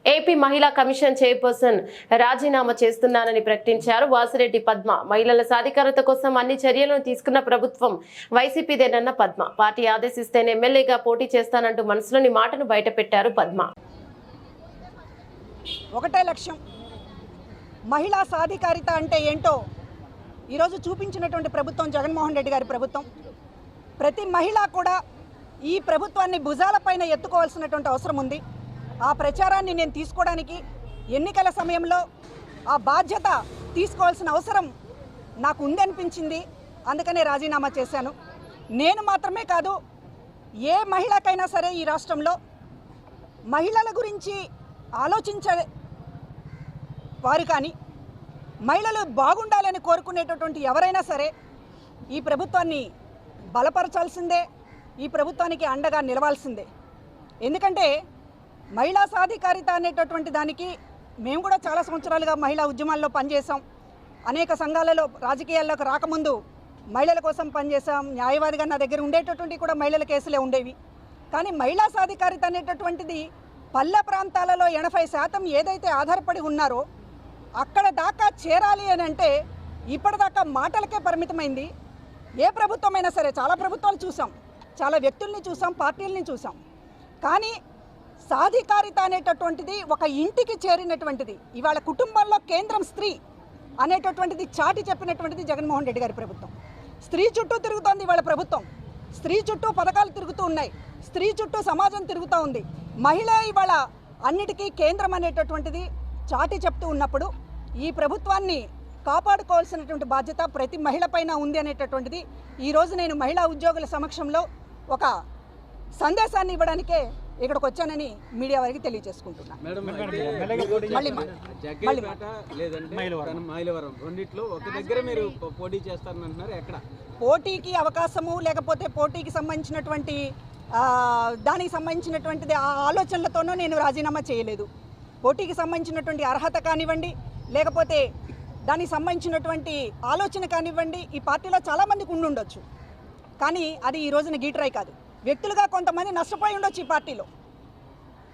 AP మహిళా commission chairperson రాజీనామా చేస్తున్నానని ప్రకటించారు వాసిరెడ్డి పద్మ. మహిళల సాధికారత కోసం అన్ని చర్యలను తీసుకున్న ప్రభుత్వం వైసీపీదేనన్న పద్మ. పార్టీ ఆదేశిస్తేనే ఎమ్మెల్యేగా పోటీ చేస్తానంటూ మనసులోని మాటను బయటపెట్టారు పద్మ. ఒకటే లక్ష్యం, మహిళా సాధికారిత అంటే ఏంటో ఈరోజు చూపించినటువంటి ప్రభుత్వం జగన్మోహన్ రెడ్డి గారి ప్రభుత్వం. ప్రతి మహిళ కూడా ఈ ప్రభుత్వాన్ని భుజాలపైన ఎత్తుకోవాల్సినటువంటి అవసరం ఉంది. ఆ ప్రచారాన్ని నేను తీసుకోవడానికి ఎన్నికల సమయంలో ఆ బాధ్యత తీసుకోవాల్సిన అవసరం నాకు ఉందనిపించింది. అందుకనే రాజీనామా చేశాను. నేను మాత్రమే కాదు, ఏ మహిళకైనా సరే ఈ రాష్ట్రంలో మహిళల గురించి ఆలోచించే వారు కానీ మహిళలు బాగుండాలని కోరుకునేటటువంటి ఎవరైనా సరే ఈ ప్రభుత్వాన్ని బలపరచాల్సిందే, ఈ ప్రభుత్వానికి అండగా నిలవాల్సిందే. ఎందుకంటే మహిళా సాధికారిత అనేటటువంటి దానికి మేము కూడా చాలా సంవత్సరాలుగా మహిళా ఉద్యమాల్లో పనిచేసాం. అనేక సంఘాలలో రాజకీయాల్లోకి రాకముందు మహిళల కోసం పనిచేసాం. న్యాయవాదిగా నా దగ్గర ఉండేటటువంటి కూడా మహిళల కేసులే ఉండేవి. కానీ మహిళా సాధికారిత అనేటటువంటిది పల్లె ప్రాంతాలలో 80% ఏదైతే ఆధారపడి ఉన్నారో అక్కడ దాకా చేరాలి అని అంటే ఇప్పటిదాకా మాటలకే పరిమితమైంది. ఏ ప్రభుత్వమైనా సరే, చాలా ప్రభుత్వాలు చూసాం, చాలా వ్యక్తుల్ని చూసాం, పార్టీలని చూసాం. కానీ సాధికారిత అనేటటువంటిది ఒక ఇంటికి చేరినటువంటిది. ఇవాళ కుటుంబంలో కేంద్రం స్త్రీ అనేటటువంటిది చాటి చెప్పినటువంటిది జగన్మోహన్ రెడ్డి గారి ప్రభుత్వం. స్త్రీ చుట్టూ తిరుగుతోంది ఇవాళ ప్రభుత్వం. స్త్రీ చుట్టూ పథకాలు తిరుగుతూ ఉన్నాయి, స్త్రీ చుట్టూ సమాజం తిరుగుతూ ఉంది. మహిళ ఇవాళ అన్నిటికీ కేంద్రం అనేటటువంటిది చాటి చెప్తూ ఉన్నప్పుడు ఈ ప్రభుత్వాన్ని కాపాడుకోవాల్సినటువంటి బాధ్యత ప్రతి మహిళ పైన ఉంది అనేటటువంటిది ఈరోజు నేను మహిళా ఉద్యోగుల సమక్షంలో ఒక సందేశాన్ని ఇవ్వడానికే ఇక్కడికి వచ్చానని మీడియా వారికి తెలియజేసుకుంటున్నాను. పోటీకి అవకాశము లేకపోతే పోటీకి సంబంధించినటువంటి దానికి సంబంధించినటువంటిది ఆ ఆలోచనలతోనూ నేను రాజీనామా చేయలేదు. పోటీకి సంబంధించినటువంటి అర్హత కానివ్వండి, లేకపోతే దానికి సంబంధించినటువంటి ఆలోచన కానివ్వండి, ఈ పార్టీలో చాలామందికి ఉండుండొచ్చు. కానీ అది ఈ రోజున గీట్రాయి కాదు. వ్యక్తులుగా కొంతమంది నష్టపోయి ఉండొచ్చు. ఈ పార్టీలో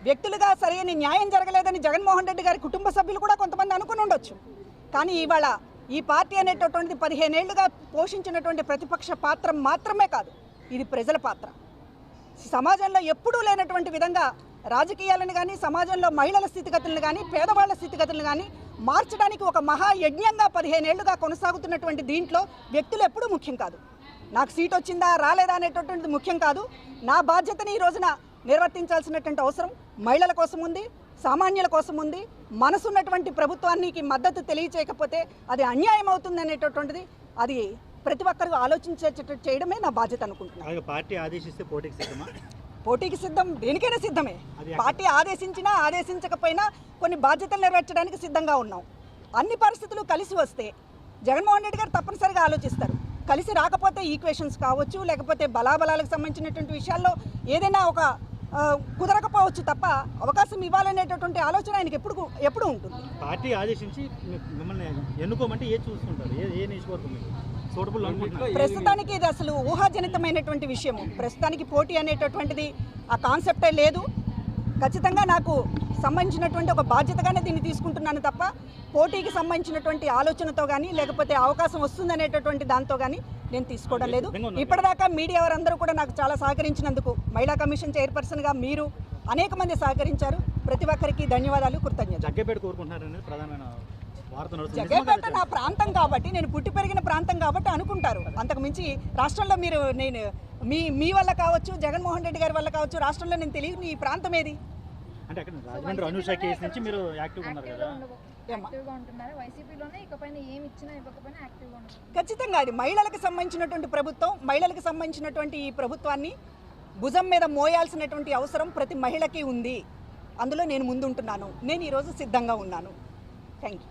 వ్యక్తులుగా సరైన న్యాయం జరగలేదని జగన్మోహన్ రెడ్డి గారి కుటుంబ సభ్యులు కూడా కొంతమంది అనుకుని ఉండొచ్చు. కానీ ఇవాళ ఈ పార్టీ అనేటటువంటిది 15 ఏళ్లుగా పోషించినటువంటి ప్రతిపక్ష పాత్ర మాత్రమే కాదు, ఇది ప్రజల పాత్ర. సమాజంలో ఎప్పుడూ లేనటువంటి విధంగా రాజకీయాలను కానీ, సమాజంలో మహిళల స్థితిగతులను కానీ, పేదవాళ్ల స్థితిగతులను కానీ మార్చడానికి ఒక మహాయజ్ఞంగా 15 ఏళ్లుగా కొనసాగుతున్నటువంటి దీంట్లో వ్యక్తులు ఎప్పుడూ ముఖ్యం కాదు. నాకు సీట్ వచ్చిందా రాలేదా అనేటటువంటిది ముఖ్యం కాదు. నా బాధ్యతని ఈ రోజున నిర్వర్తించాల్సినటువంటి అవసరం మహిళల కోసం ఉంది, సామాన్యుల కోసం ఉంది. మనసున్నటువంటి ప్రభుత్వానికి మద్దతు తెలియచేయకపోతే అది అన్యాయం అవుతుంది అనేటటువంటిది అది ప్రతి ఒక్కరు ఆలోచించేటట్టు చేయడమే నా బాధ్యత అనుకుంటున్నాను. పార్టీ ఆదేశిస్తే పోటీకి సిద్ధమా? పోటీకి సిద్ధం, దేనికైనా సిద్ధమే. పార్టీ ఆదేశించినా ఆదేశించకపోయినా కొన్ని బాధ్యతలు నెరవేర్చడానికి సిద్ధంగా ఉన్నాం. అన్ని పరిస్థితులు కలిసి వస్తే జగన్మోహన్ రెడ్డి గారు తప్పనిసరిగా ఆలోచిస్తారు. కలిసి రాకపోతే ఈక్వేషన్స్ కావచ్చు, లేకపోతే బలాబలాలకు సంబంధించినటువంటి విషయాల్లో ఏదైనా ఒక కుదరకపోవచ్చు తప్ప అవకాశం ఇవ్వాలనేటటువంటి ఆలోచన ఆయనకి ఎప్పుడు ఉంటుంది. పార్టీ ఆదేశించి మిమ్మల్ని ఎన్నుకోమంటే ఏ చూసుకుంటారు? ఏ నియోజకవర్గం ప్రస్తుతానికి ఇది అసలు ఊహాజనితమైనటువంటి విషయము. ప్రస్తుతానికి పోటీ అనేటటువంటిది ఆ కాన్సెప్టే లేదు. ఖచ్చితంగా నాకు సంబంధించినటువంటి ఒక బాధ్యతగానే దీన్ని తీసుకుంటున్నాను తప్ప పోటీకి సంబంధించినటువంటి ఆలోచనతో కానీ, లేకపోతే అవకాశం వస్తుందనేటటువంటి దాంతో కానీ నేను తీసుకోవడం లేదు. ఇప్పటిదాకా మీడియా వారందరూ కూడా నాకు చాలా సహకరించినందుకు, మహిళా కమిషన్ చైర్పర్సన్గా మీరు అనేక మంది సహకరించారు. ప్రతి ఒక్కరికి ధన్యవాదాలు, కృతజ్ఞతలు. జగ్గేపేట నా ప్రాంతం కాబట్టి, నేను పుట్టి పెరిగిన ప్రాంతం కాబట్టి అనుకుంటారు. అంతకుమించి రాష్ట్రంలో మీరు నేను మీ వల్ల కావచ్చు, జగన్మోహన్ రెడ్డి గారి వల్ల కావచ్చు, రాష్ట్రంలో నేను తెలియదు ఈ ప్రాంతం ఏది. ఖచ్చితంగా అది మహిళలకు సంబంధించినటువంటి ప్రభుత్వం. మహిళలకు సంబంధించినటువంటి ఈ ప్రభుత్వాన్ని భుజం మీద మోయాల్సినటువంటి అవసరం ప్రతి మహిళకి ఉంది. అందులో నేను ముందుంటున్నాను. నేను ఈరోజు సిద్ధంగా ఉన్నాను. Thank you.